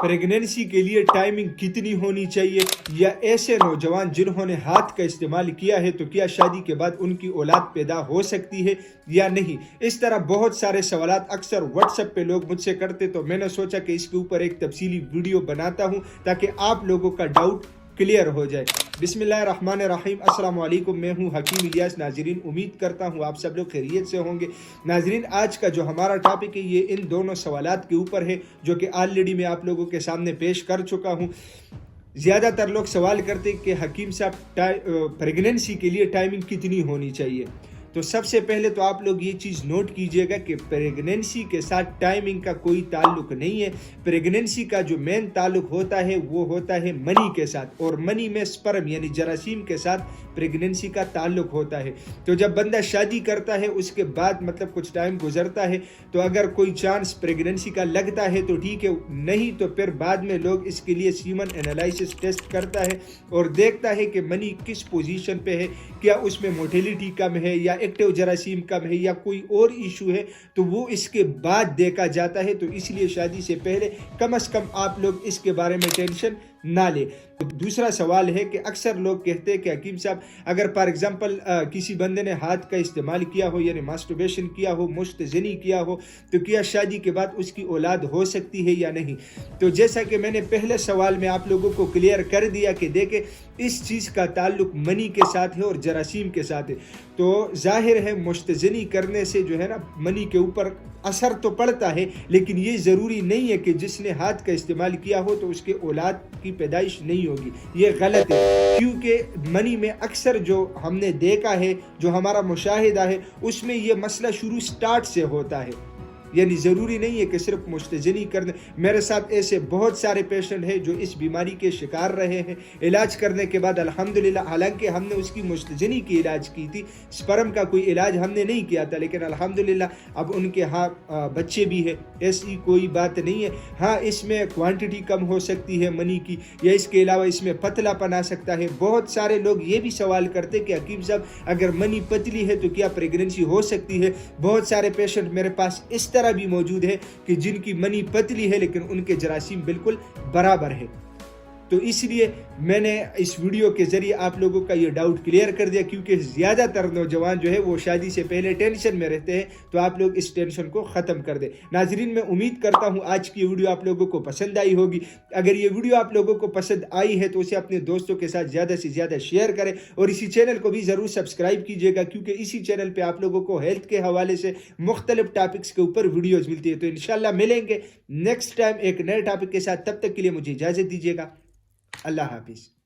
Pregnancy के लिए timing कितनी होनी चाहिए, या ऐसे नौजवान जिन्होंने हाथ का इस्तेमाल किया है तो क्या शादी के बाद उनकी औलाद पैदा हो सकती है या नहीं। इस तरह बहुत सारे सवालात अक्सर व्हाट्सएप पे लोग मुझसे करते, तो मैंने सोचा कि इसके ऊपर एक तफसीली वीडियो बनाता हूँ ताकि आप लोगों का डाउट क्लियर हो जाए। बिस्मिल्लाहिर्रहमानिर्रहीम, अस्सलाम वालेकुम। मैं हूँ हकीम इलियास। नाजरीन, उम्मीद करता हूँ आप सब लोग खैरियत से होंगे। नाजरीन, आज का जो हमारा टॉपिक है ये इन दोनों सवालात के ऊपर है जो कि ऑलरेडी मैं आप लोगों के सामने पेश कर चुका हूँ। ज़्यादातर लोग सवाल करते हैं कि हकीम साहब प्रेगनेंसी के लिए टाइमिंग कितनी होनी चाहिए। तो सबसे पहले तो आप लोग ये चीज़ नोट कीजिएगा कि प्रेगनेंसी के साथ टाइमिंग का कोई ताल्लुक नहीं है। प्रेगनेंसी का जो मेन ताल्लुक होता है वो होता है मनी के साथ, और मनी में स्पर्म यानी जरासीम के साथ प्रेगनेंसी का ताल्लुक होता है। तो जब बंदा शादी करता है उसके बाद मतलब कुछ टाइम गुजरता है तो अगर कोई चांस प्रेगनेंसी का लगता है तो ठीक है, नहीं तो फिर बाद में लोग इसके लिए सीमन एनालिसिस टेस्ट करता है और देखता है कि मनी किस पोजीशन पे है, क्या उसमें मोटिलिटी कम है या एक्टिव जरासीम कम है या कोई और इशू है, तो वो इसके बाद देखा जाता है। तो इसलिए शादी से पहले कम से कम आप लोग इसके बारे में टेंशन ना ले। दूसरा सवाल है कि अक्सर लोग कहते हैं कि हकीम साहब अगर फॉर एग्जांपल किसी बंदे ने हाथ का इस्तेमाल किया हो यानी मास्टरबेशन किया हो, मुस्तज़नी किया हो, तो क्या शादी के बाद उसकी औलाद हो सकती है या नहीं। तो जैसा कि मैंने पहले सवाल में आप लोगों को क्लियर कर दिया कि देखें इस चीज़ का ताल्लुक मनी के साथ है और जरासीम के साथ है। तो जाहिर है मुस्तज़नी करने से जो है ना मनी के ऊपर असर तो पड़ता है, लेकिन ये ज़रूरी नहीं है कि जिसने हाथ का इस्तेमाल किया हो तो उसके औलाद की पैदाइश नहीं होगी। ये गलत है, क्योंकि मनी में अक्सर जो हमने देखा है, जो हमारा मुशाहिदा है, उसमें ये मसला शुरू स्टार्ट से होता है। यानी ज़रूरी नहीं है कि सिर्फ मुस्तज़नी करने। मेरे साथ ऐसे बहुत सारे पेशेंट हैं जो इस बीमारी के शिकार रहे हैं। इलाज करने के बाद अल्हम्दुलिल्लाह, हालांकि हमने उसकी मुस्तज़नी की इलाज की थी, स्पर्म का कोई इलाज हमने नहीं किया था, लेकिन अल्हम्दुलिल्लाह अब उनके बच्चे भी हैं, ऐसी कोई बात नहीं है। हाँ, इसमें क्वांटिटी कम हो सकती है मनी की, या इसके अलावा इसमें पतलापन आ सकता है। बहुत सारे लोग ये भी सवाल करते कि हकीम साहब अगर मनी पतली है तो क्या प्रेगनेंसी हो सकती है। बहुत सारे पेशेंट मेरे पास इस तरह भी मौजूद है कि जिनकी मनी पतली है लेकिन उनके जरासीम बिल्कुल बराबर है। तो इसलिए मैंने इस वीडियो के जरिए आप लोगों का ये डाउट क्लियर कर दिया, क्योंकि ज़्यादातर नौजवान जो है वो शादी से पहले टेंशन में रहते हैं। तो आप लोग इस टेंशन को ख़त्म कर दें। नाजरीन, मैं उम्मीद करता हूँ आज की वीडियो आप लोगों को पसंद आई होगी। अगर ये वीडियो आप लोगों को पसंद आई है तो उसे अपने दोस्तों के साथ ज़्यादा से ज़्यादा शेयर करें, और इसी चैनल को भी ज़रूर सब्सक्राइब कीजिएगा, क्योंकि इसी चैनल पर आप लोगों को हेल्थ के हवाले से मुख्तलिफ टॉपिक्स के ऊपर वीडियोज़ मिलती है। तो इंशाल्लाह मिलेंगे नेक्स्ट टाइम एक नए टॉपिक के साथ। तब तक के लिए मुझे इजाज़त दीजिएगा। अल्लाह हाफिज़।